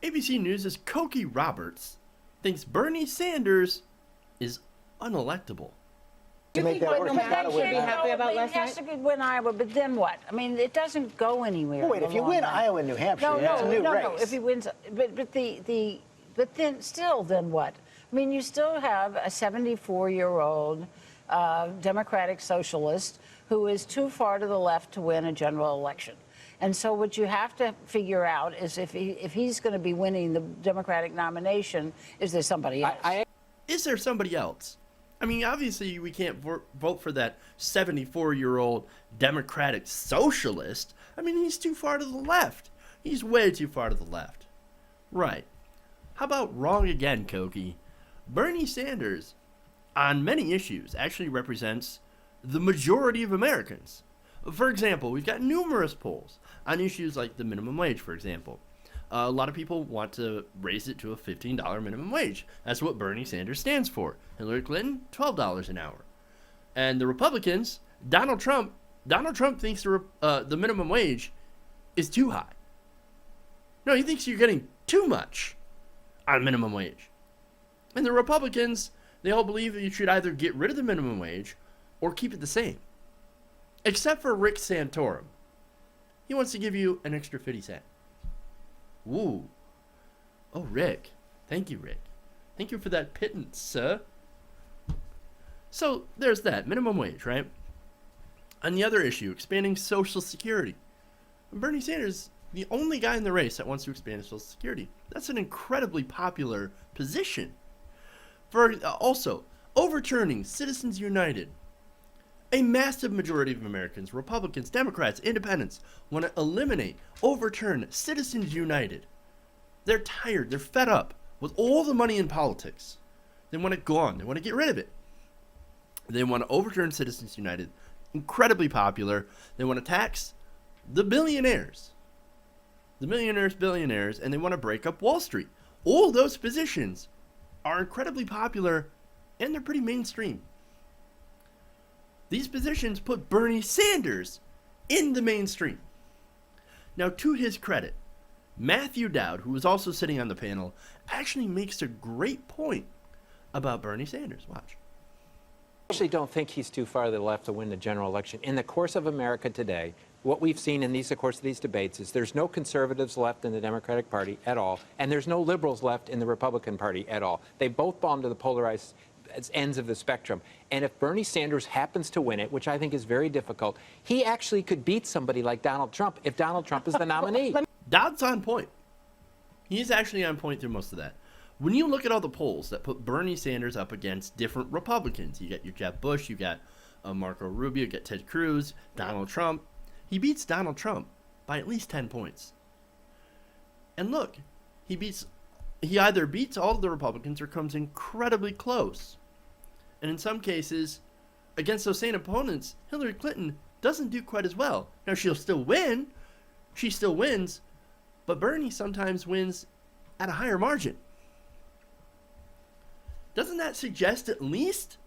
ABC News' Cokie Roberts thinks Bernie Sanders is unelectable. To make that worse, he's got to should be win. happy about He last has night? to win Iowa, but then what? I mean, it doesn't go anywhere. Well, wait, in if the you long win run. Iowa and New Hampshire, no, it's a new race. no. If he wins, but then still, then what? I mean, you still have a 74-year-old Democratic socialist who is too far to the left to win a general election. And so what you have to figure out is if he's going to be winning the Democratic nomination, is there somebody else? Is there somebody else? I mean, obviously, we can't vote for that 74-year-old Democratic socialist. I mean, he's too far to the left. He's way too far to the left. Right. How about wrong again, Cokie? Bernie Sanders, on many issues, actually represents the majority of Americans. For example, we've got numerous polls on issues like the minimum wage, for example. A lot of people want to raise it to a $15 minimum wage. That's what Bernie Sanders stands for. Hillary Clinton, $12 an hour. And the Republicans, Donald Trump thinks the minimum wage is too high. No, he thinks you're getting too much on minimum wage. And the Republicans, they all believe that you should either get rid of the minimum wage or keep it the same. Except for Rick Santorum. He wants to give you an extra 50 cents. Ooh. Oh, Rick. Thank you, Rick. Thank you for that pittance, sir. So, there's that. Minimum wage, right? On the other issue, expanding Social Security. Bernie Sanders, the only guy in the race that wants to expand Social Security. That's an incredibly popular position. Also, overturning Citizens United. A massive majority of Americans, Republicans, Democrats, Independents, want to overturn Citizens United. They're tired, they're fed up with all the money in politics. They want it gone, they want to get rid of it. They want to overturn Citizens United, incredibly popular. They want to tax the billionaires. The billionaires, and they want to break up Wall Street. All those positions are incredibly popular, and they're pretty mainstream. These positions put Bernie Sanders in the mainstream. Now, to his credit, Matthew Dowd, who was also sitting on the panel, actually makes a great point about Bernie Sanders. Watch. I actually don't think he's too far to the left to win the general election. In the course of America today, what we've seen in the course of these debates is there's no conservatives left in the Democratic Party at all, and there's no liberals left in the Republican Party at all. They both belong to the polarized ends of the spectrum. And if Bernie Sanders happens to win it, which I think is very difficult, he actually could beat somebody like Donald Trump if Donald Trump is the nominee. Dowd's on point. He's actually on point through most of that. When you look at all the polls that put Bernie Sanders up against different Republicans, you got your Jeb Bush, you got Marco Rubio, you got Ted Cruz, Donald Trump. He beats Donald Trump by at least 10 points. And look, he either beats all of the Republicans or comes incredibly close. And in some cases, against those same opponents, Hillary Clinton doesn't do quite as well. Now, she'll still win. She still wins. But Bernie sometimes wins at a higher margin. Doesn't that suggest at least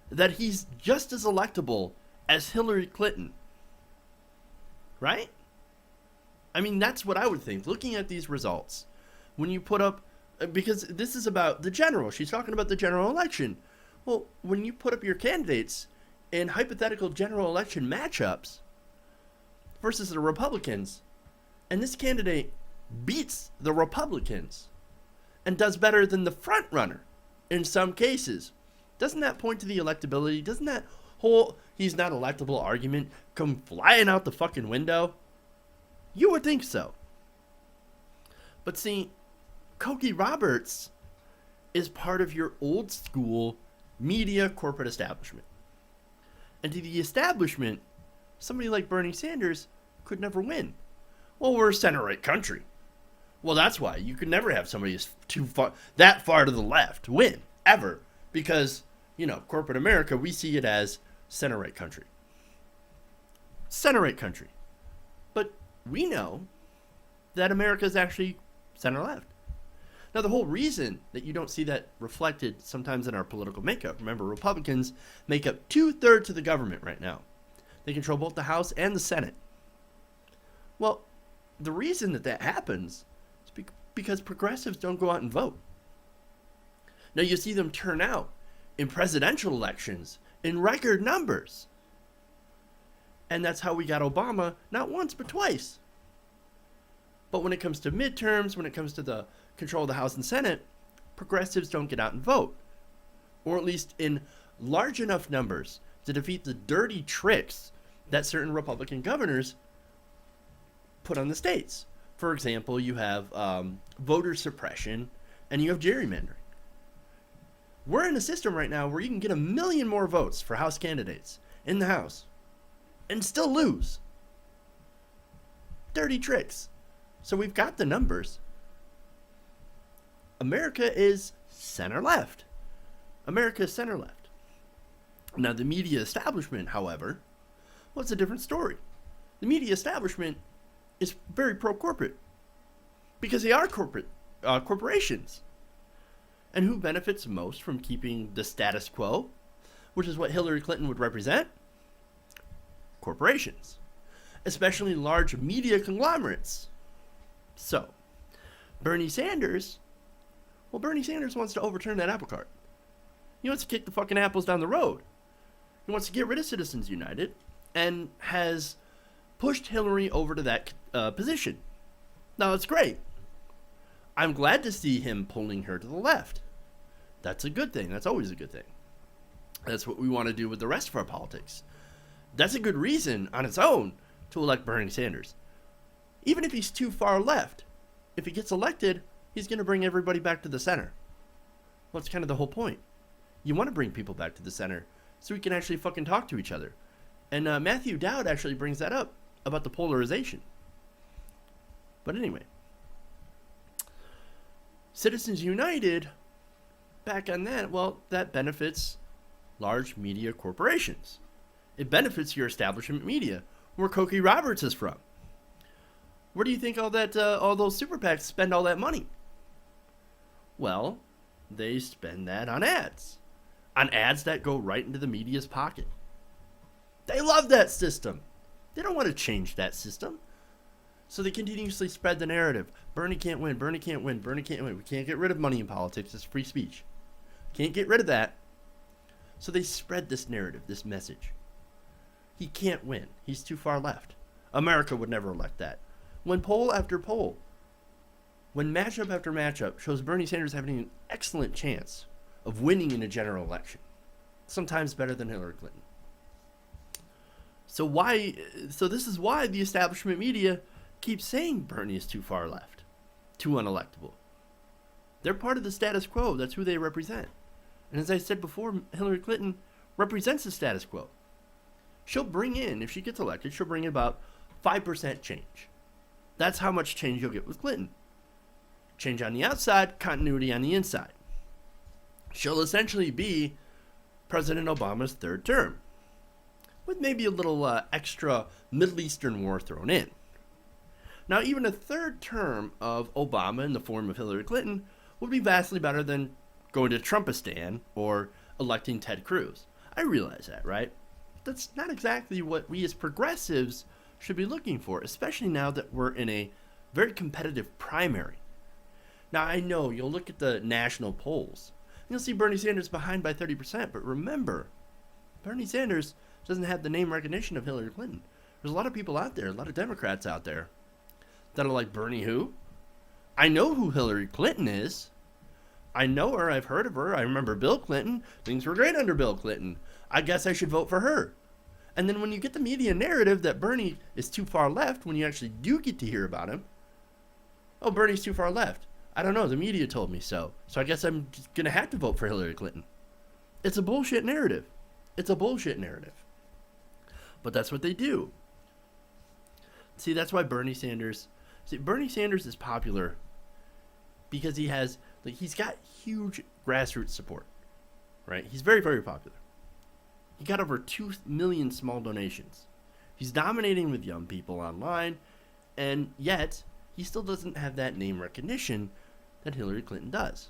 that he's just as electable as Hillary Clinton? Right? I mean, that's what I would think. Looking at these results, when you put up, because this is about the general. She's talking about the general election. Well, when you put up your candidates in hypothetical general election matchups versus the Republicans, and this candidate beats the Republicans and does better than the front runner in some cases, doesn't that point to the electability? Doesn't that whole he's not electable argument come flying out the fucking window? You would think so. But see, Cokie Roberts is part of your old school media corporate establishment. And to the establishment, somebody like Bernie Sanders could never win. Well, we're a center-right country. Well, that's why you could never have somebody that far to the left win, ever. Because, corporate America, we see it as center-right country. Center-right country. But we know that America is actually center-left. Now, the whole reason that you don't see that reflected sometimes in our political makeup, remember, Republicans make up 2/3 of the government right now. They control both the House and the Senate. Well, the reason that happens is Because progressives don't go out and vote. Now you see them turn out in presidential elections in record numbers. And that's how we got Obama not once but twice. But when it comes to midterms, when it comes to the control of the House and Senate, progressives don't get out and vote. Or at least in large enough numbers to defeat the dirty tricks that certain Republican governors put on the states. For example, you have voter suppression and you have gerrymandering. We're in a system right now where you can get 1 million more votes for House candidates in the House and still lose. Dirty tricks. So we've got the numbers. America is center-left. America is center-left. Now, the media establishment, however, what's a different story? The media establishment is very pro-corporate because they are corporations. And who benefits most from keeping the status quo, which is what Hillary Clinton would represent? Corporations, especially large media conglomerates. So, Bernie Sanders wants to overturn that apple cart. He wants to kick the fucking apples down the road. He wants to get rid of Citizens United and has pushed Hillary over to that position. Now, it's great. I'm glad to see him pulling her to the left. That's a good thing. That's always a good thing. That's what we want to do with the rest of our politics. That's a good reason on its own to elect Bernie Sanders. Even if he's too far left, if he gets elected, he's going to bring everybody back to the center. Well, that's kind of the whole point. You want to bring people back to the center so we can actually fucking talk to each other. And Matthew Dowd actually brings that up about the polarization. But anyway, Citizens United, back on that, well, that benefits large media corporations. It benefits your establishment media, where Cokie Roberts is from. Where do you think all those super PACs spend all that money? Well, they spend that on ads that go right into the media's pocket. They love that system. They don't want to change that system. So they continuously spread the narrative. Bernie can't win, Bernie can't win, Bernie can't win. We can't get rid of money in politics. It's free speech. Can't get rid of that. So they spread this narrative, this message. He can't win. He's too far left. America would never elect that. When poll after poll, when matchup after matchup shows Bernie Sanders having an excellent chance of winning in a general election, sometimes better than Hillary Clinton. So this is why the establishment media keeps saying Bernie is too far left, too unelectable. They're part of the status quo. That's who they represent. And as I said before, Hillary Clinton represents the status quo. She'll bring in, if she gets elected, she'll bring in about 5% change. That's how much change you'll get with Clinton. Change on the outside, continuity on the inside. She'll essentially be President Obama's third term, with maybe a little extra Middle Eastern war thrown in. Now, even a third term of Obama in the form of Hillary Clinton would be vastly better than going to Trumpistan or electing Ted Cruz. I realize that, right? That's not exactly what we as progressives should be looking for, especially now that we're in a very competitive primary. Now, I know you'll look at the national polls, and you'll see Bernie Sanders behind by 30%, but remember, Bernie Sanders doesn't have the name recognition of Hillary Clinton. There's a lot of people out there, a lot of Democrats out there, that are like, Bernie who? I know who Hillary Clinton is. I know her, I've heard of her, I remember Bill Clinton. Things were great under Bill Clinton. I guess I should vote for her. And then when you get the media narrative that Bernie is too far left, when you actually do get to hear about him, oh, Bernie's too far left. I don't know, the media told me so. So I guess I'm just going to have to vote for Hillary Clinton. It's a bullshit narrative. It's a bullshit narrative. But that's what they do. See, that's why Bernie Sanders is popular because he's got huge grassroots support, right? He's very, very popular. He got over 2 million small donations. He's dominating with young people online, and yet he still doesn't have that name recognition that Hillary Clinton does.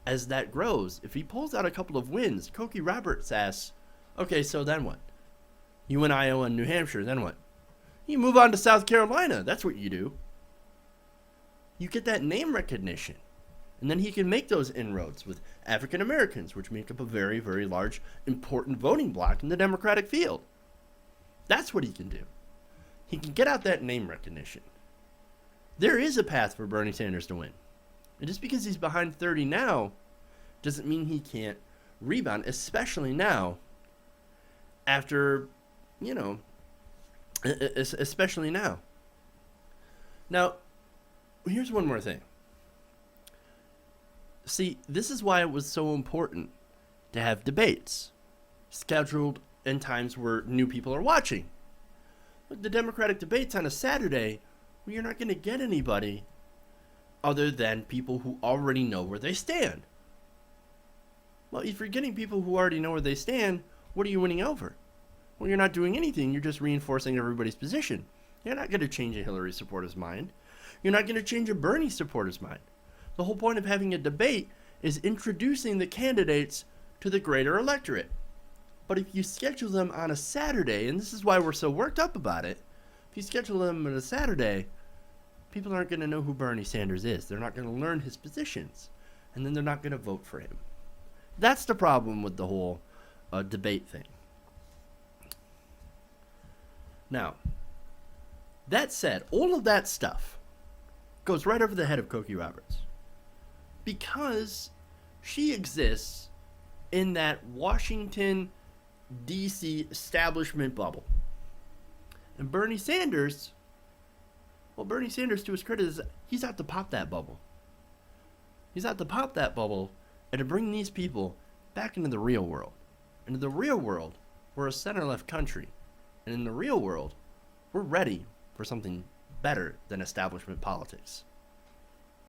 As that grows, if he pulls out a couple of wins, Cokie Roberts asks, okay, so then what? You win Iowa and New Hampshire, then what? You move on to South Carolina. That's what you do. you get that name recognition. And then he can make those inroads with African Americans, which make up a very, very large, important voting bloc in the Democratic field. That's what he can do. He can get out that name recognition. There is a path for Bernie Sanders to win. And just because he's behind 30 now doesn't mean he can't rebound, especially now after, especially now. Now, here's one more thing. See, this is why it was so important to have debates scheduled in times where new people are watching. Look, the Democratic debates on a Saturday, well, you're not going to get anybody other than people who already know where they stand. Well, if you're getting people who already know where they stand, what are you winning over? Well, you're not doing anything. You're just reinforcing everybody's position. You're not going to change a Hillary supporter's mind. You're not going to change a Bernie supporter's mind. The whole point of having a debate is introducing the candidates to the greater electorate. But if you schedule them on a Saturday, and this is why we're so worked up about it, if you schedule them on a Saturday, people aren't going to know who Bernie Sanders is. They're not going to learn his positions, and then they're not going to vote for him. That's the problem with the whole debate thing. Now, that said, all of that stuff goes right over the head of Cokie Roberts, because she exists in that Washington, D.C. establishment bubble. And Bernie Sanders, to his credit, he's out to pop that bubble. He's out to pop that bubble and to bring these people back into the real world. And in the real world, we're a center-left country. And in the real world, we're ready for something better than establishment politics.